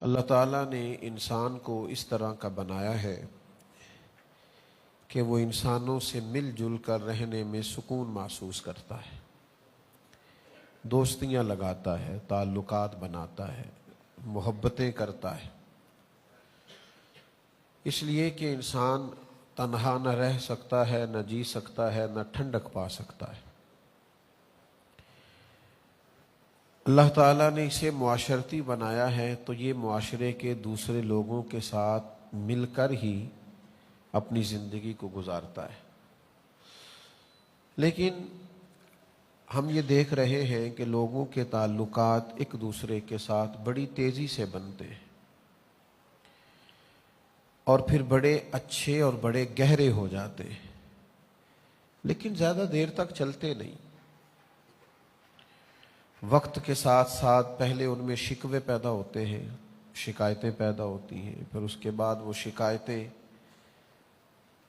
اللہ تعالیٰ نے انسان کو اس طرح کا بنایا ہے کہ وہ انسانوں سے مل جل کر رہنے میں سکون محسوس کرتا ہے، دوستیاں لگاتا ہے، تعلقات بناتا ہے، محبتیں کرتا ہے، اس لیے کہ انسان تنہا نہ رہ سکتا ہے، نہ جی سکتا ہے، نہ ٹھنڈک پا سکتا ہے۔ اللہ تعالیٰ نے اسے معاشرتی بنایا ہے تو یہ معاشرے کے دوسرے لوگوں کے ساتھ مل کر ہی اپنی زندگی کو گزارتا ہے، لیکن ہم یہ دیکھ رہے ہیں کہ لوگوں کے تعلقات ایک دوسرے کے ساتھ بڑی تیزی سے بنتے ہیں اور پھر بڑے اچھے اور بڑے گہرے ہو جاتے ہیں، لیکن زیادہ دیر تک چلتے نہیں۔ وقت کے ساتھ ساتھ پہلے ان میں شکوے پیدا ہوتے ہیں، شکایتیں پیدا ہوتی ہیں، پھر اس کے بعد وہ شکایتیں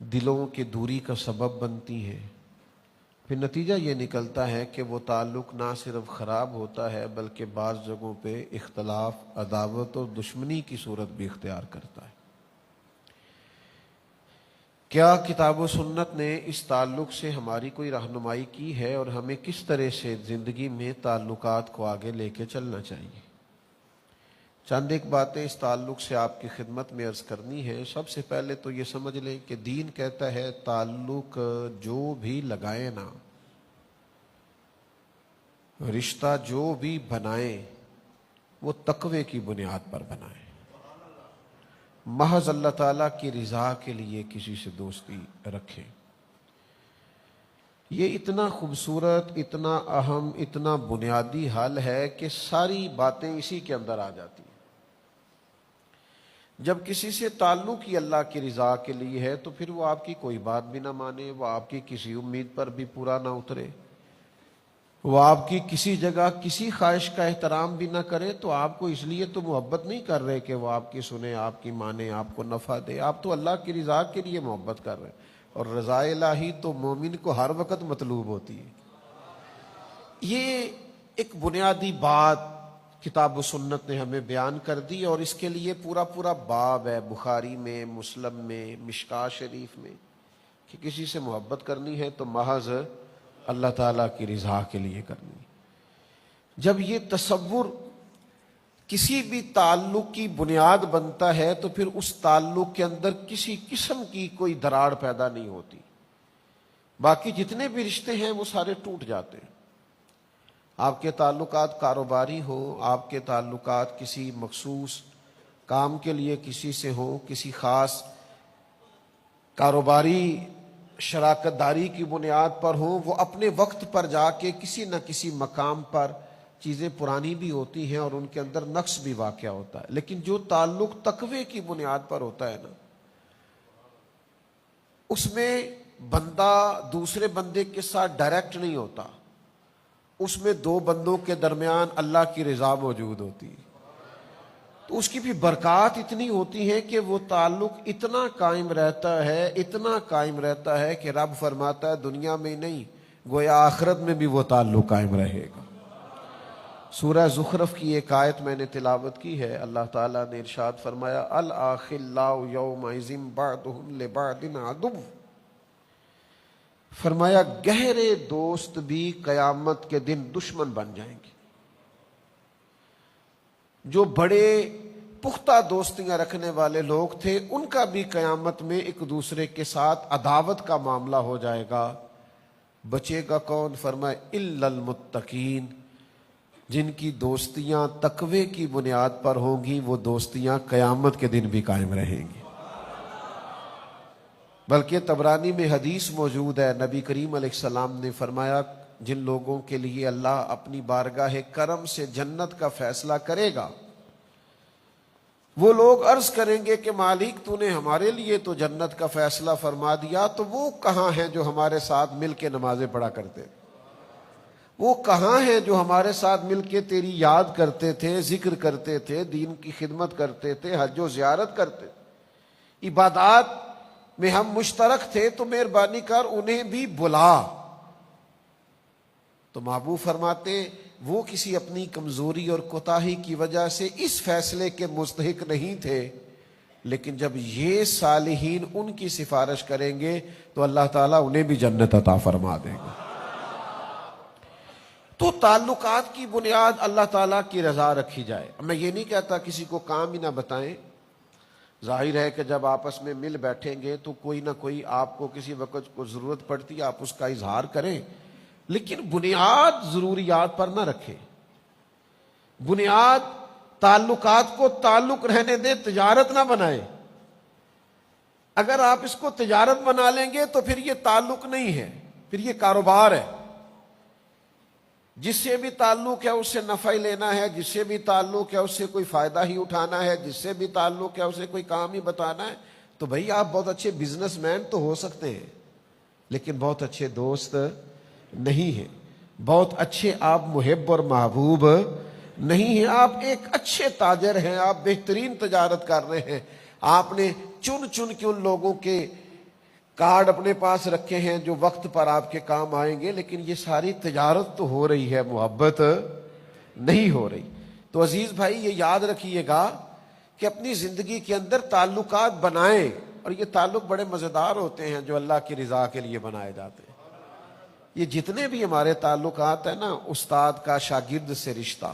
دلوں کی دوری کا سبب بنتی ہیں، پھر نتیجہ یہ نکلتا ہے کہ وہ تعلق نہ صرف خراب ہوتا ہے بلکہ بعض جگہوں پہ اختلاف، عداوت اور دشمنی کی صورت بھی اختیار کرتا ہے۔ کیا کتاب و سنت نے اس تعلق سے ہماری کوئی رہنمائی کی ہے اور ہمیں کس طرح سے زندگی میں تعلقات کو آگے لے کے چلنا چاہیے؟ چند ایک باتیں اس تعلق سے آپ کی خدمت میں عرض کرنی ہے۔ سب سے پہلے تو یہ سمجھ لیں کہ دین کہتا ہے تعلق جو بھی لگائے نا، رشتہ جو بھی بنائیں وہ تقوی کی بنیاد پر بنائیں، محض اللہ تعالیٰ کی رضا کے لیے کسی سے دوستی رکھیں۔ یہ اتنا خوبصورت، اتنا اہم، اتنا بنیادی حل ہے کہ ساری باتیں اسی کے اندر آ جاتی ہیں۔ جب کسی سے تعلق ہی اللہ کی رضا کے لیے ہے تو پھر وہ آپ کی کوئی بات بھی نہ مانے، وہ آپ کی کسی امید پر بھی پورا نہ اترے، وہ آپ کی کسی جگہ کسی خواہش کا احترام بھی نہ کرے، تو آپ کو اس لیے تو محبت نہیں کر رہے کہ وہ آپ کی سنے، آپ کی مانے، آپ کو نفع دے، آپ تو اللہ کی رضا کے لیے محبت کر رہے ہیں، اور رضا الہی تو مومن کو ہر وقت مطلوب ہوتی ہے۔ یہ ایک بنیادی بات کتاب و سنت نے ہمیں بیان کر دی، اور اس کے لیے پورا پورا باب ہے بخاری میں، مسلم میں، مشکاہ شریف میں، کہ کسی سے محبت کرنی ہے تو محض اللہ تعالیٰ کی رضا کے لیے کرنی۔ جب یہ تصور کسی بھی تعلق کی بنیاد بنتا ہے تو پھر اس تعلق کے اندر کسی قسم کی کوئی دراڑ پیدا نہیں ہوتی، باقی جتنے بھی رشتے ہیں وہ سارے ٹوٹ جاتے ہیں۔ آپ کے تعلقات کاروباری ہوں، آپ کے تعلقات کسی مخصوص کام کے لیے کسی سے ہوں، کسی خاص کاروباری شراکت داری کی بنیاد پر ہوں، وہ اپنے وقت پر جا کے کسی نہ کسی مقام پر چیزیں پرانی بھی ہوتی ہیں اور ان کے اندر نقص بھی واقع ہوتا ہے، لیکن جو تعلق تقوی کی بنیاد پر ہوتا ہے نا، اس میں بندہ دوسرے بندے کے ساتھ ڈائریکٹ نہیں ہوتا، اس میں دو بندوں کے درمیان اللہ کی رضا موجود ہوتی ہے، تو اس کی بھی برکات اتنی ہوتی ہے کہ وہ تعلق اتنا قائم رہتا ہے، اتنا قائم رہتا ہے کہ رب فرماتا ہے دنیا میں نہیں گویا آخرت میں بھی وہ تعلق قائم رہے گا۔ سورہ زخرف کی ایک آیت میں نے تلاوت کی ہے، اللہ تعالیٰ نے ارشاد فرمایا الاخلاء یومئذ بعضهم لبعض عدو، فرمایا گہرے دوست بھی قیامت کے دن دشمن بن جائیں گے۔ جو بڑے پختہ دوستیاں رکھنے والے لوگ تھے ان کا بھی قیامت میں ایک دوسرے کے ساتھ عداوت کا معاملہ ہو جائے گا۔ بچے گا کون؟ فرمایا الا المتقین، جن کی دوستیاں تقوی کی بنیاد پر ہوں گی وہ دوستیاں قیامت کے دن بھی قائم رہیں گی۔ بلکہ طبرانی میں حدیث موجود ہے، نبی کریم علیہ السلام نے فرمایا جن لوگوں کے لیے اللہ اپنی بارگاہ کرم سے جنت کا فیصلہ کرے گا، وہ لوگ عرض کریں گے کہ مالک تو نے ہمارے لیے تو جنت کا فیصلہ فرما دیا، تو وہ کہاں ہیں جو ہمارے ساتھ مل کے نمازیں پڑھا کرتے، وہ کہاں ہیں جو ہمارے ساتھ مل کے تیری یاد کرتے تھے، ذکر کرتے تھے، دین کی خدمت کرتے تھے، حج و زیارت کرتے، عبادات میں ہم مشترک تھے، تو مہربانی کر انہیں بھی بلا۔ تو محبوب فرماتے وہ کسی اپنی کمزوری اور کوتاہی کی وجہ سے اس فیصلے کے مستحق نہیں تھے، لیکن جب یہ صالحین ان کی سفارش کریں گے تو اللہ تعالیٰ انہیں بھی جنت عطا فرما دیں گے۔ تو تعلقات کی بنیاد اللہ تعالیٰ کی رضا رکھی جائے۔ میں یہ نہیں کہتا کسی کو کام ہی نہ بتائیں، ظاہر ہے کہ جب آپس میں مل بیٹھیں گے تو کوئی نہ کوئی آپ کو کسی وقت کو ضرورت پڑتی ہے، آپ اس کا اظہار کریں، لیکن بنیاد ضروریات پر نہ رکھیں۔ بنیاد تعلقات کو تعلق رہنے دیں، تجارت نہ بنائیں۔ اگر آپ اس کو تجارت بنا لیں گے تو پھر یہ تعلق نہیں ہے، پھر یہ کاروبار ہے۔ جس سے بھی تعلق ہے اس سے نفع ہی لینا ہے، جس سے بھی تعلق ہے اس سے کوئی فائدہ ہی اٹھانا ہے، جس سے بھی تعلق ہے اسے کوئی کام ہی بتانا ہے، تو بھئی آپ بہت اچھے بزنس مین تو ہو سکتے ہیں لیکن بہت اچھے دوست نہیں ہیں، بہت اچھے آپ محب اور محبوب نہیں ہیں۔ آپ ایک اچھے تاجر ہیں، آپ بہترین تجارت کر رہے ہیں، آپ نے چن چن کے ان لوگوں کے کارڈ اپنے پاس رکھے ہیں جو وقت پر آپ کے کام آئیں گے، لیکن یہ ساری تجارت تو ہو رہی ہے، محبت نہیں ہو رہی۔ تو عزیز بھائی یہ یاد رکھیے گا کہ اپنی زندگی کے اندر تعلقات بنائیں، اور یہ تعلق بڑے مزیدار ہوتے ہیں جو اللہ کی رضا کے لیے بنائے جاتے ہیں۔ یہ جتنے بھی ہمارے تعلقات ہیں نا، استاد کا شاگرد سے رشتہ،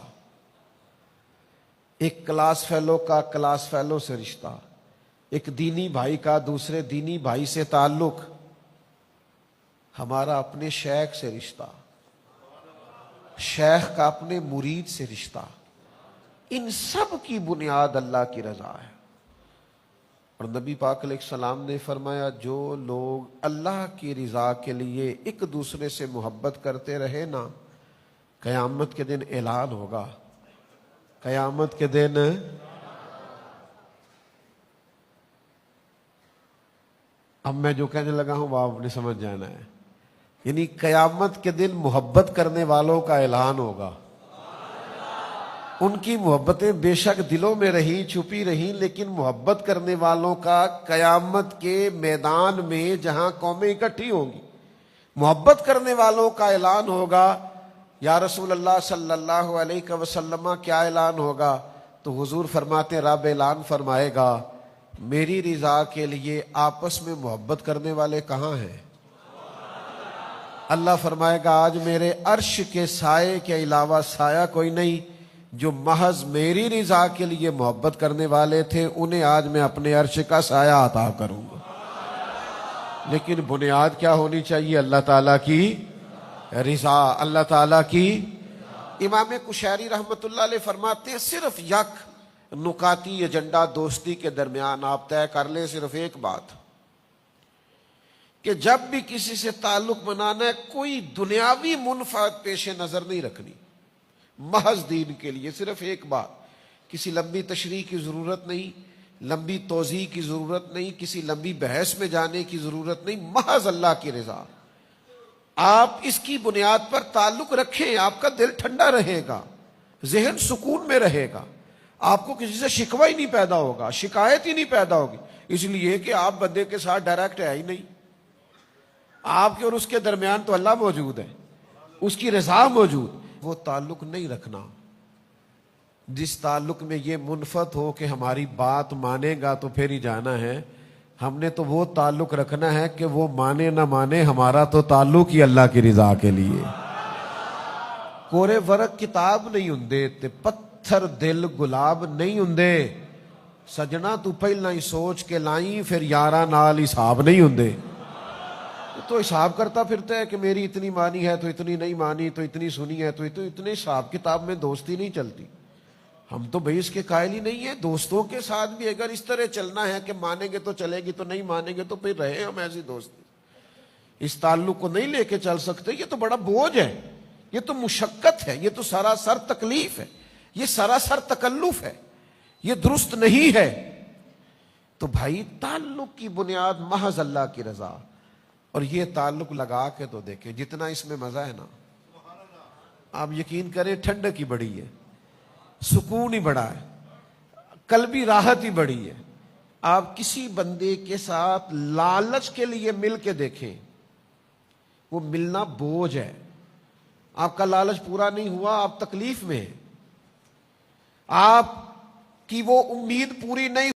ایک کلاس فیلو کا کلاس فیلو سے رشتہ، ایک دینی بھائی کا دوسرے دینی بھائی سے تعلق، ہمارا اپنے شیخ سے رشتہ، شیخ کا اپنے مرید سے رشتہ، ان سب کی بنیاد اللہ کی رضا ہے۔ اور نبی پاک علیہ السلام نے فرمایا جو لوگ اللہ کی رضا کے لیے ایک دوسرے سے محبت کرتے رہے نا، قیامت کے دن اعلان ہوگا، قیامت کے دن اب میں جو کہنے لگا ہوں وہ آپ نے سمجھ جانا ہے، یعنی قیامت کے دن محبت کرنے والوں کا اعلان ہوگا۔ ان کی محبتیں بے شک دلوں میں رہی چھپی رہی، لیکن محبت کرنے والوں کا قیامت کے میدان میں جہاں قومیں اکٹھی ہوں گی، محبت کرنے والوں کا اعلان ہوگا۔ یا رسول اللہ صلی اللہ علیہ وسلم کیا اعلان ہوگا؟ تو حضور فرماتے رب اعلان فرمائے گا میری رضا کے لیے آپس میں محبت کرنے والے کہاں ہیں؟ اللہ فرمائے گا آج میرے عرش کے سائے کے علاوہ سایہ کوئی نہیں، جو محض میری رضا کے لیے محبت کرنے والے تھے انہیں آج میں اپنے عرش کا سایہ عطا کروں گا۔ لیکن بنیاد کیا ہونی چاہیے؟ اللہ تعالیٰ کی رضا، اللہ تعالیٰ کی۔ امام کشیری رحمت اللہ علیہ فرماتے ہیں صرف یک نکاتی ایجنڈا دوستی کے درمیان آپ طے کر لیں، صرف ایک بات کہ جب بھی کسی سے تعلق بنانا ہے کوئی دنیاوی منفعت پیش نظر نہیں رکھنی، محض دین کے لیے صرف ایک بات، کسی لمبی تشریح کی ضرورت نہیں، لمبی توضیح کی ضرورت نہیں، کسی لمبی بحث میں جانے کی ضرورت نہیں، محض اللہ کی رضا۔ آپ اس کی بنیاد پر تعلق رکھیں، آپ کا دل ٹھنڈا رہے گا، ذہن سکون میں رہے گا، آپ کو کسی سے شکوہ ہی نہیں پیدا ہوگا، شکایت ہی نہیں پیدا ہوگی، اس لیے کہ آپ بندے کے ساتھ ڈائریکٹ ہے ہی نہیں، آپ کے اور اس کے درمیان تو اللہ موجود ہے، اس کی رضا موجود۔ وہ تعلق نہیں رکھنا جس تعلق میں یہ منفعت ہو کہ ہماری بات مانے گا تو پھر ہی جانا ہے، ہم نے تو وہ تعلق رکھنا ہے کہ وہ مانے نہ مانے، ہمارا تو تعلق ہی اللہ کی رضا کے لیے۔ کورے ورق کتاب نہیں ہوندے تے پتھر دل گلاب نہیں ہوندے، سجنا تو پہلا ہی سوچ کے لائیں پھر یاراں نال حساب نہیں ہوندے۔ تو حساب کرتا پھرتا ہے کہ میری اتنی مانی ہے تو اتنی نہیں مانی، تو اتنی سنی ہے تو اتنے حساب کتاب میں دوستی نہیں چلتی۔ ہم تو بھئی اس کے قائل ہی نہیں ہیں، دوستوں کے ساتھ بھی اگر اس طرح چلنا ہے کہ مانیں گے تو چلے گی، تو نہیں مانیں گے تو پھر رہے ہم ایسی دوستی۔ اس تعلق کو نہیں لے کے چل سکتے، یہ تو بڑا بوجھ ہے، یہ تو مشقت ہے، یہ تو سراسر تکلیف ہے، یہ سراسر تکلف ہے، یہ درست نہیں ہے۔ تو بھائی تعلق کی بنیاد محض اللہ کی رضا، اور یہ تعلق لگا کے تو دیکھیں جتنا اس میں مزہ ہے نا، آپ یقین کریں ٹھنڈک ہی بڑی ہے، سکون ہی بڑا ہے، قلبی راحت ہی بڑی ہے۔ آپ کسی بندے کے ساتھ لالچ کے لیے مل کے دیکھیں، وہ ملنا بوجھ ہے، آپ کا لالچ پورا نہیں ہوا، آپ تکلیف میں ہیں، آپ کی وہ امید پوری نہیں